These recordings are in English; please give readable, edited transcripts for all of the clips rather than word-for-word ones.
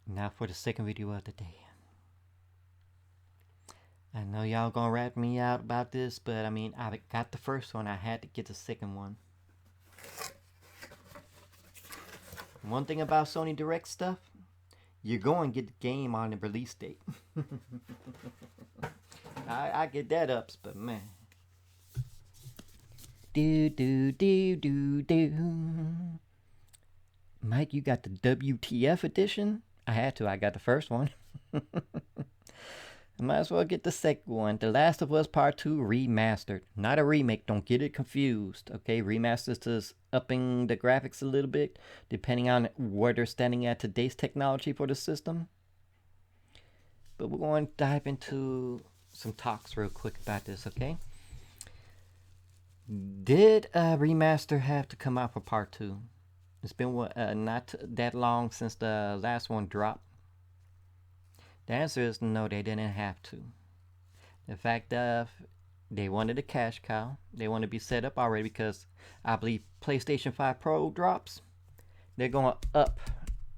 Now for the second video of the day. I know y'all gonna rat me out about this, but I mean, I got the first one. I had to get the second one. One thing about Sony Direct stuff, you're going to get the game on the release date. I get that ups, but man. Do. Mike, you got the W.T.F edition? I had to. I got the first one. I might as well get the second one. The Last of Us Part 2 Remastered. Not a remake, don't get it confused. Okay, remastered is upping the graphics a little bit, depending on where they're standing at today's technology for the system. But we're going to dive into some talks real quick about this, okay? Did a remaster have to come out for Part 2? It's been not that long since the last one dropped. The answer is no, they didn't have to. The fact of they wanted a cash cow. They want to be set up already because I believe PlayStation 5 Pro drops. They're going to up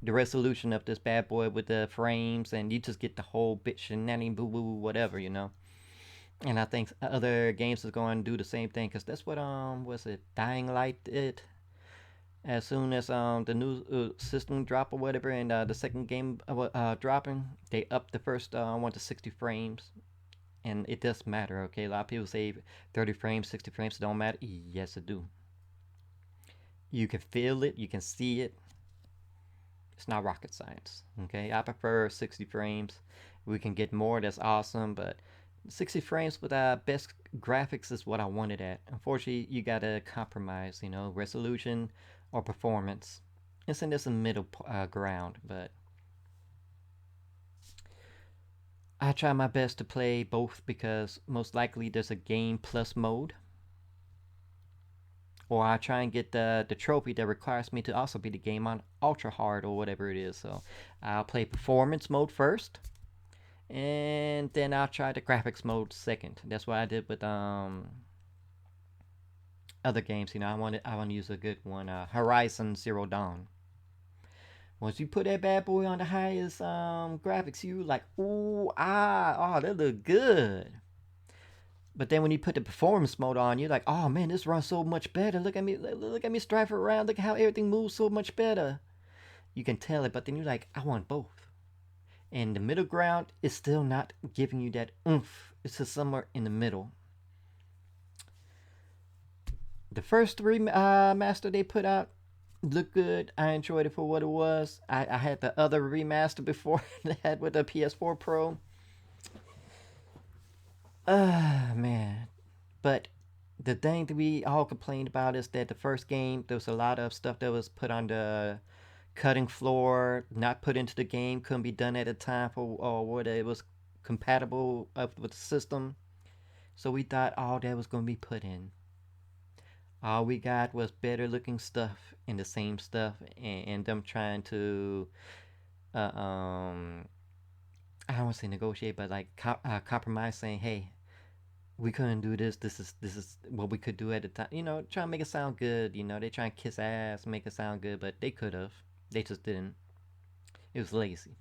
the resolution of this bad boy with the frames, and you just get the whole bit shenanigan boo boo whatever, you know. And I think other games is going to do the same thing because that's what was it Dying Light did. As soon as the new system drop or whatever, and the second game dropping, they upped the first one to 60 frames, and it does matter. Okay, a lot of people say 30 frames, 60 frames, it don't matter. Yes, it do. You can feel it, you can see it. It's not rocket science. Okay, I prefer 60 frames. We can get more, that's awesome, but 60 frames with best graphics is what I wanted at. Unfortunately, you gotta compromise, you know, resolution or performance. It's in this middle ground, but I try my best to play both because most likely there's a game plus mode, or I try and get the trophy that requires me to also be the game on ultra hard or whatever it is. So I'll play performance mode first, and then I'll try the graphics mode second. That's what I did with other games. You know, I want to use a good one. Horizon Zero Dawn. Once you put that bad boy on the highest graphics, you like, ooh, oh, that look good. But then when you put the performance mode on, you're like, oh man, this runs so much better. Look at me strive around. Look how everything moves so much better. You can tell it, but then you're like, I want both. And the middle ground is still not giving you that oomph. It's just somewhere in the middle. The first remaster they put out looked good. I enjoyed it for what it was. I had the other remaster before that with the PS4 Pro. Man. But the thing that we all complained about is that the first game, there was a lot of stuff that was put on the cutting floor, not put into the game, couldn't be done at a time for or whether it was compatible with the system. So we thought all that was going to be put in. All we got was better looking stuff and the same stuff, and them trying to, I don't want to say negotiate, but like compromise, saying, "Hey, we couldn't do this. This is what we could do at the time." You know, trying to make it sound good. You know, they trying to kiss ass, make it sound good, but they could have. They just didn't. It was lazy.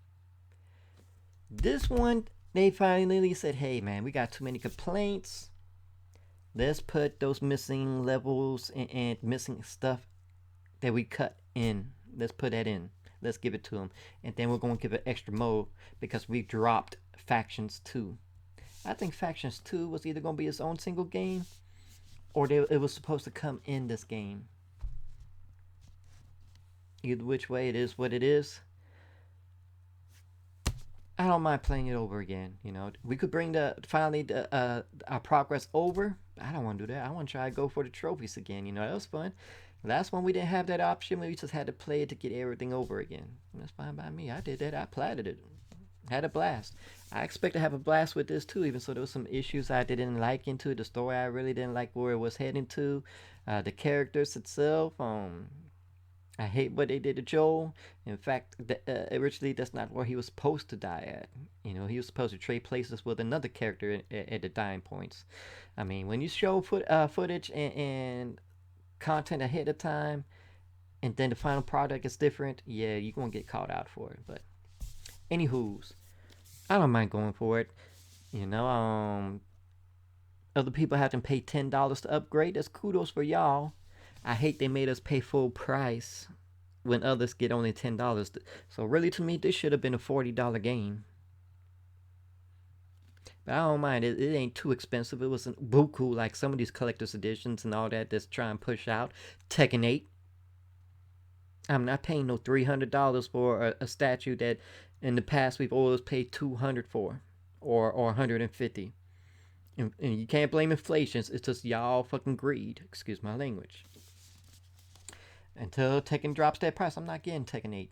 This one, they finally said, "Hey, man, we got too many complaints. Let's put those missing levels and missing stuff that we cut in. Let's put that in. Let's give it to them. And then we're going to give it extra mode because we dropped Factions 2. I think Factions 2 was either going to be its own single game or it was supposed to come in this game. Either which way, it is what it is. I don't mind playing it over again. You know, we could bring our progress over. I don't want to do that. I want to try to go for the trophies again. You know, that was fun. Last one we didn't have that option. We just had to play it to get everything over again. That's fine by me. I did that. I platted it. Had a blast. I expect to have a blast with this too. Even so, there was some issues I didn't like into it. The story I really didn't like where it was heading to. The characters itself. I hate what they did to Joel. In fact, originally that's not where he was supposed to die at. You know, he was supposed to trade places with another character at the dying points. I mean, when you show footage and content ahead of time, and then the final product is different, yeah, you're gonna get called out for it. But Anywho's, I don't mind going for it. You know, other people have to pay $10 to upgrade. That's kudos for y'all. I hate they made us pay full price when others get only $10. So really, to me, this should have been a $40 game. But I don't mind. It ain't too expensive. It wasn't buku like some of these collector's editions and all that that's trying to push out. Tekken 8. I'm not paying no $300 for a statue that in the past we've always paid $200 for, or $150. And you can't blame inflation. It's just y'all fucking greed. Excuse my language. Until Tekken drops that price, I'm not getting Tekken 8.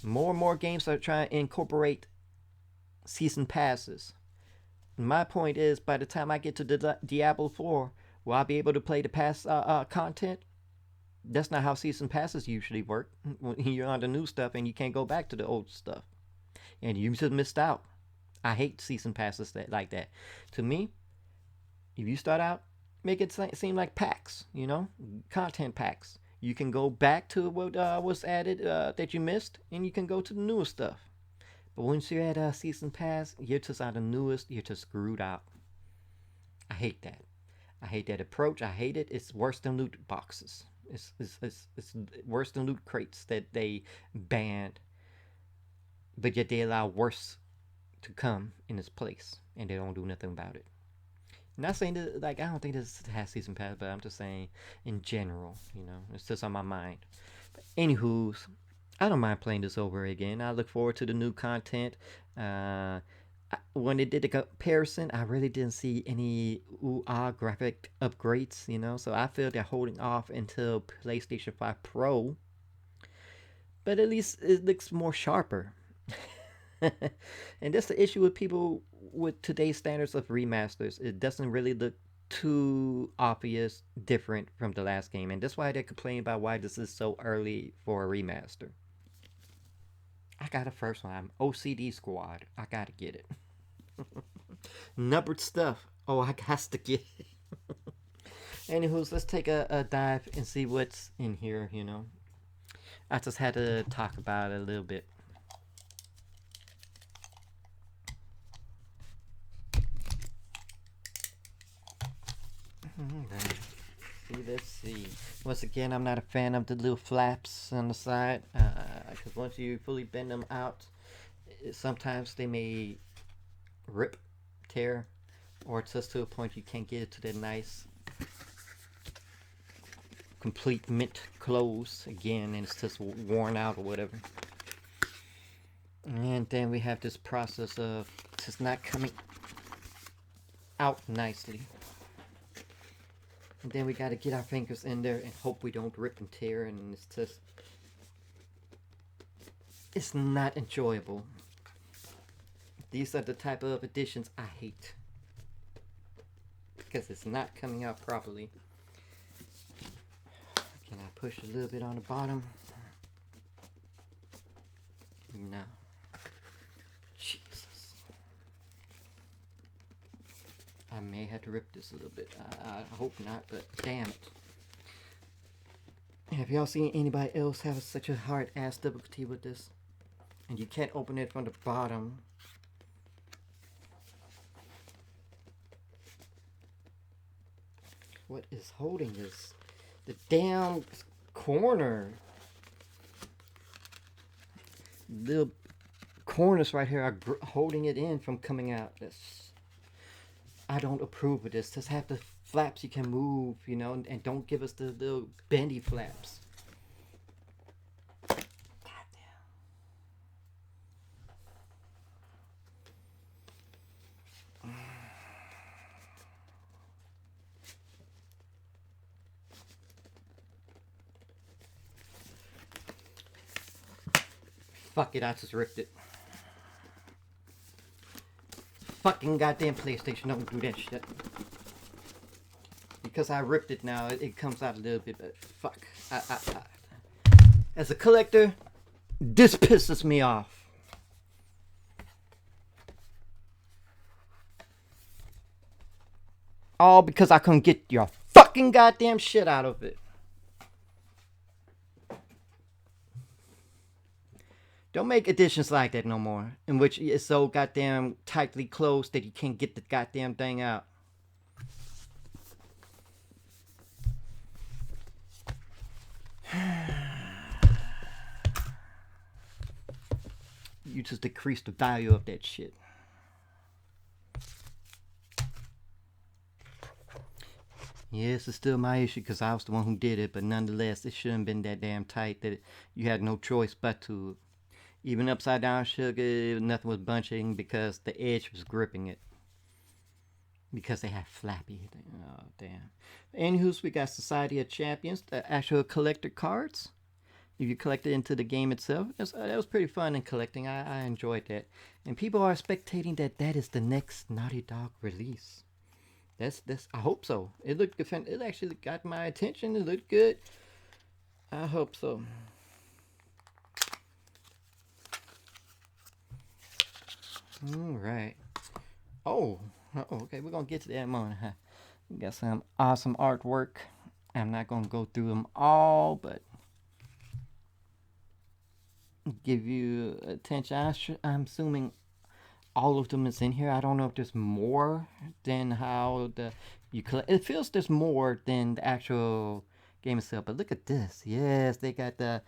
More and more games are trying to incorporate season passes. My point is, by the time I get to the Diablo 4, will I be able to play the past content? That's not how season passes usually work. When you're on the new stuff and you can't go back to the old stuff, and you just missed out. I hate season passes like that. To me, if you start out, make it seem like packs. You know, content packs. You can go back to what was added that you missed, and you can go to the newest stuff. But once you're at a season pass, you're just on the newest. You're just screwed out. I hate that. I hate that approach. I hate it. It's worse than loot boxes. It's worse than loot crates that they banned, but yet they allow worse to come in its place, and they don't do nothing about it. I'm not saying that, like, I don't think this has season pass, but I'm just saying in general, you know, it's just on my mind. But anywho's, I don't mind playing this over again. I look forward to the new content. When they did the comparison, I really didn't see any graphic upgrades, you know. So I feel they're holding off until PlayStation 5 Pro. But at least it looks more sharper. And that's the issue with people with today's standards of remasters. It doesn't really look too obvious different from the last game. And that's why they're complaining about why this is so early for a remaster. I got a first one. I'm OCD Squad. I gotta get it. Numbered stuff. Oh, I got to get it. Anywho's, let's take a dive and see what's in here, you know. I just had to talk about it a little bit. Let's see. Once again, I'm not a fan of the little flaps on the side, because once you fully bend them out, sometimes they may rip, tear, or just to a point you can't get it to the nice, complete mint close again, and it's just worn out or whatever. And then we have this process of just not coming out nicely. And then we gotta get our fingers in there and hope we don't rip and tear, and it's just, it's not enjoyable. These are the type of additions I hate, because it's not coming out properly. Can I push a little bit on the bottom? No. Jesus. I may have to rip this a little bit. I hope not, but damn it. Have y'all seen anybody else have such a hard ass difficulty with this? And you can't open it from the bottom. What is holding this? The damn corner. Little corners right here are holding it in from coming out. I don't approve of this. Just have the flaps you can move, you know, and don't give us the little bendy flaps. Fuck it, I just ripped it. Fucking goddamn PlayStation, don't do that shit. Because I ripped it now, it comes out a little bit, but fuck. As a collector, this pisses me off. All because I couldn't get your fucking goddamn shit out of it. Don't make editions like that no more, in which it's so goddamn tightly closed that you can't get the goddamn thing out. You just decrease the value of that shit. Yes, it's still my issue because I was the one who did it, but nonetheless, it shouldn't have been that damn tight that you had no choice but to. Even upside down sugar, nothing was bunching because the edge was gripping it. Because they have flappy. Oh, damn. Anywho, we got Society of Champions, the actual collector cards. If you collect it into the game itself, that was pretty fun in collecting. I enjoyed that. And people are spectating that is the next Naughty Dog release. That's I hope so. It looked good. It actually got my attention. It looked good. I hope so. All right. Oh, okay. We're gonna get to that in a moment. Huh? We got some awesome artwork. I'm not gonna go through them all, but give you attention. I'm assuming all of them is in here. I don't know if there's more than how you collect. It feels there's more than the actual game itself. But look at this. Yes, they got the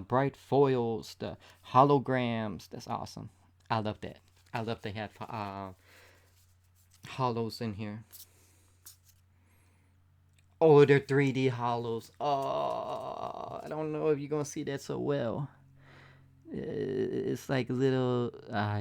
bright foils, the holograms. That's awesome. I love that. I love they have hollows in here. Oh, they're 3D hollows. Oh, I don't know if you're gonna see that so well. It's like little.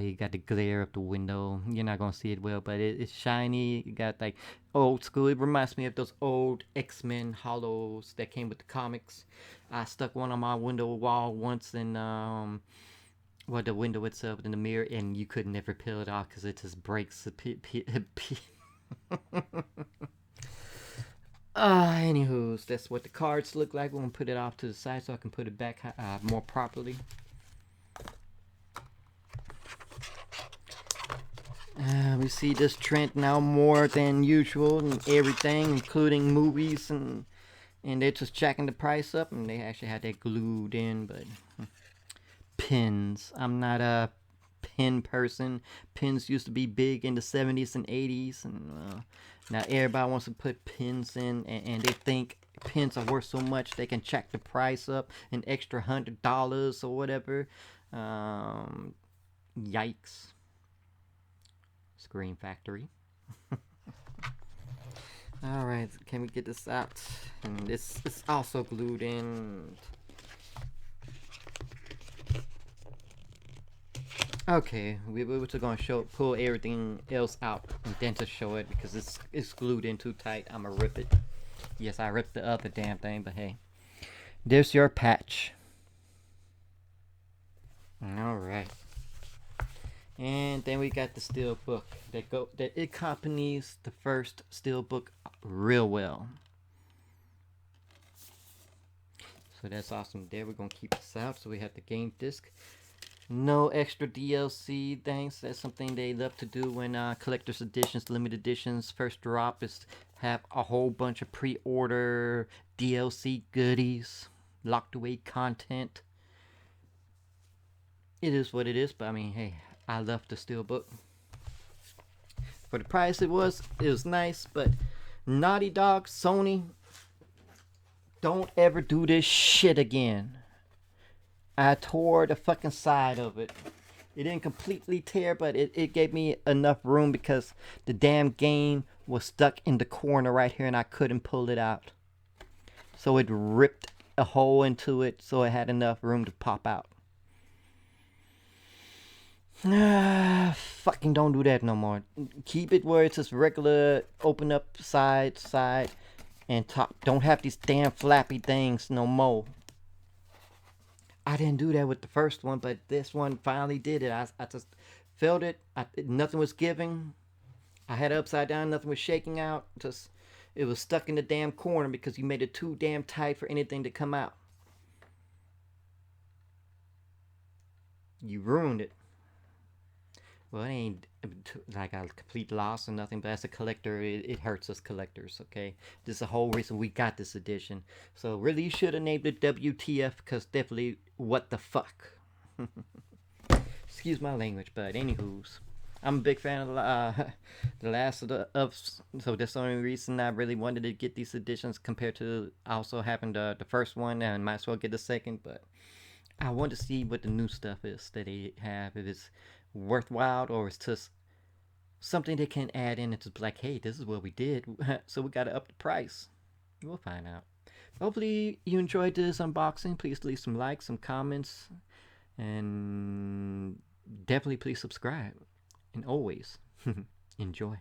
You got the glare of the window. You're not gonna see it well, but it's shiny. You got like old school. It reminds me of those old X-Men hollows that came with the comics. I stuck one on my window wall once, and well, the window itself in the mirror, and you could never peel it off because it just breaks. Anywho, that's what the cards look like. We're gonna put it off to the side so I can put it back more properly. We see this trend now more than usual in everything, including movies, and they're just checking the price up, and they actually had that glued in. But pins, I'm not a pin person. Pins used to be big in the 70s and 80s, and now everybody wants to put pins in, and they think pins are worth so much they can check the price up an extra $100 or whatever. Yikes. Scream Factory. Alright, can we get this out? And it's also glued in. Okay, we're just gonna pull everything else out and then to show it because it's glued in too tight. I'ma rip it. Yes, I ripped the other damn thing, but hey. There's your patch. Alright. And then we got the steel book that accompanies the first steel book real well. So that's awesome. There, we're gonna keep this out. So we have the game disc. No extra DLC things. That's something they love to do when collector's editions, limited editions first drop, is have a whole bunch of pre-order DLC goodies, locked away content. It is what it is, but I mean, hey, I love the steelbook. For the price it was nice, but Naughty Dog, Sony, don't ever do this shit again. I tore the fucking side of it. It didn't completely tear, but it gave me enough room because the damn game was stuck in the corner right here and I couldn't pull it out. So it ripped a hole into it so it had enough room to pop out. Fucking don't do that no more. Keep it where it's just regular, open up side, and top. Don't have these damn flappy things no more. I didn't do that with the first one, but this one finally did it. I just felt it. Nothing was giving. I had it upside down. Nothing was shaking out. Just it was stuck in the damn corner because you made it too damn tight for anything to come out. You ruined it. Well, it ain't like a complete loss or nothing, but as a collector, it hurts us collectors, okay? This is the whole reason we got this edition. So really, you should have named it WTF, because definitely what the fuck. Excuse my language, but anywho's, I'm a big fan of the Last of the Us, so that's the only reason I really wanted to get these editions compared to also having the first one, and might as well get the second. But I want to see what the new stuff is that they have, if it's worthwhile or it's just something they can add in. It's like, hey, this is what we did, so we got to up the price. We'll find out. Hopefully you enjoyed this unboxing. Please leave some likes, some comments, and definitely please subscribe. And always enjoy.